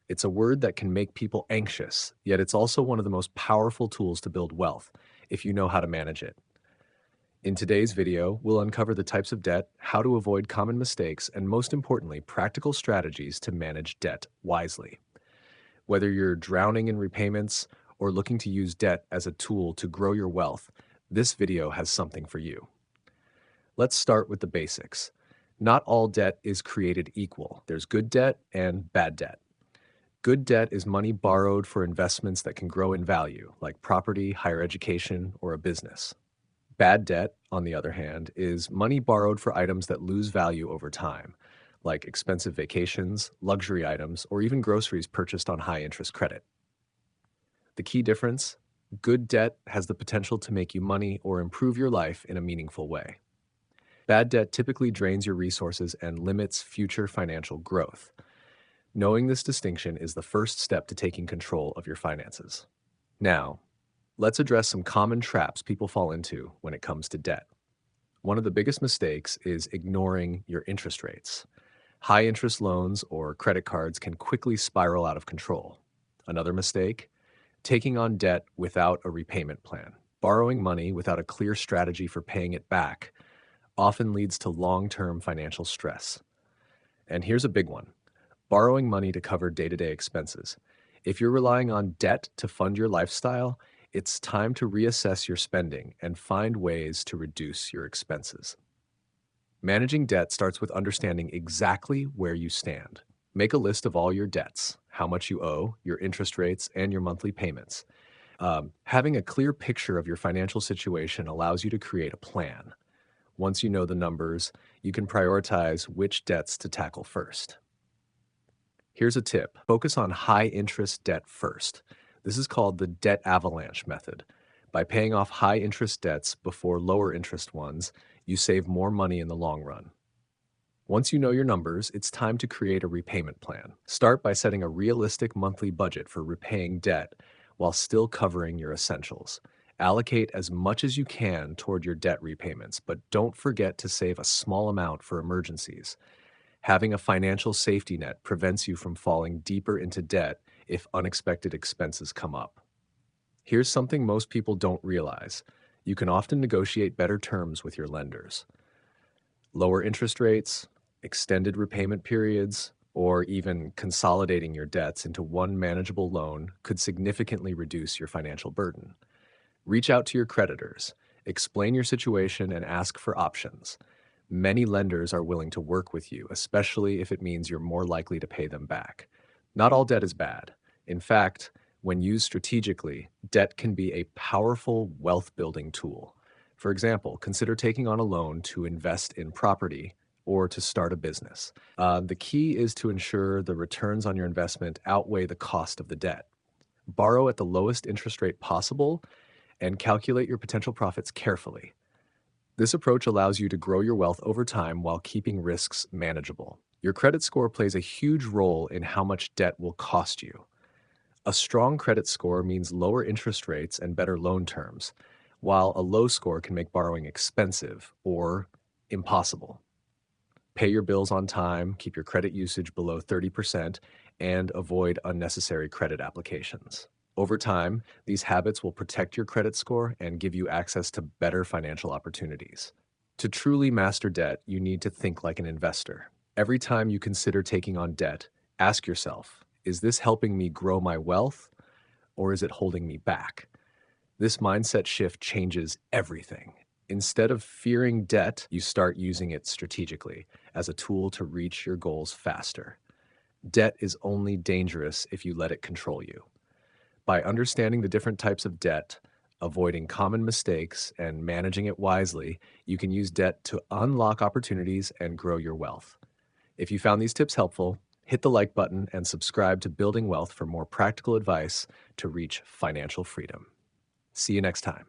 It's a word that can make people anxious, yet it's also one of the most powerful tools to build wealth if you know how to manage it. In today's video, we'll uncover the types of debt, how to avoid common mistakes, and most importantly, practical strategies to manage debt wisely. Whether you're drowning in repayments or looking to use debt as a tool to grow your wealth, this video has something for you. Let's start with the basics. Not all debt is created equal. There's good debt and bad debt. Good debt is money borrowed for investments that can grow in value, like property, higher education, or a business. Bad debt, on the other hand, is money borrowed for items that lose value over time, like expensive vacations, luxury items, or even groceries purchased on high interest credit. The key difference: good debt has the potential to make you money or improve your life in a meaningful way. Bad debt typically drains your resources and limits future financial growth. Knowing this distinction is the first step to taking control of your finances. Now, let's address some common traps people fall into when it comes to debt. One of the biggest mistakes is ignoring your interest rates. High interest loans or credit cards can quickly spiral out of control. Another mistake: taking on debt without a repayment plan. Borrowing money without a clear strategy for paying it back often leads to long-term financial stress. And here's a big one: borrowing money to cover day-to-day expenses. If you're relying on debt to fund your lifestyle, it's time to reassess your spending and find ways to reduce your expenses. Managing debt starts with understanding exactly where you stand. Make a list of all your debts, how much you owe, your interest rates, and your monthly payments. Having a clear picture of your financial situation allows you to create a plan. Once you know the numbers, you can prioritize which debts to tackle first. Here's a tip: focus on high interest debt first. This is called the debt avalanche method. By paying off high interest debts before lower interest ones, you save more money in the long run. Once you know your numbers, it's time to create a repayment plan. Start by setting a realistic monthly budget for repaying debt while still covering your essentials. Allocate as much as you can toward your debt repayments, but don't forget to save a small amount for emergencies. Having a financial safety net prevents you from falling deeper into debt if unexpected expenses come up. Here's something most people don't realize: you can often negotiate better terms with your lenders. Lower interest rates, extended repayment periods, or even consolidating your debts into one manageable loan could significantly reduce your financial burden. Reach out to your creditors, explain your situation, and ask for options. Many lenders are willing to work with you, especially if it means you're more likely to pay them back. Not all debt is bad. In fact, when used strategically, debt can be a powerful wealth-building tool. For example, consider taking on a loan to invest in property or to start a business. The key is to ensure the returns on your investment outweigh the cost of the debt. Borrow at the lowest interest rate possible and calculate your potential profits carefully. This approach allows you to grow your wealth over time while keeping risks manageable. Your credit score plays a huge role in how much debt will cost you. A strong credit score means lower interest rates and better loan terms, while a low score can make borrowing expensive or impossible. Pay your bills on time, keep your credit usage below 30%, and avoid unnecessary credit applications. Over time, these habits will protect your credit score and give you access to better financial opportunities. To truly master debt, you need to think like an investor. Every time you consider taking on debt, ask yourself, is this helping me grow my wealth, or is it holding me back? This mindset shift changes everything. Instead of fearing debt, you start using it strategically as a tool to reach your goals faster. Debt is only dangerous if you let it control you. By understanding the different types of debt, avoiding common mistakes, and managing it wisely, you can use debt to unlock opportunities and grow your wealth. If you found these tips helpful, hit the like button and subscribe to Building Wealth for more practical advice to reach financial freedom. See you next time.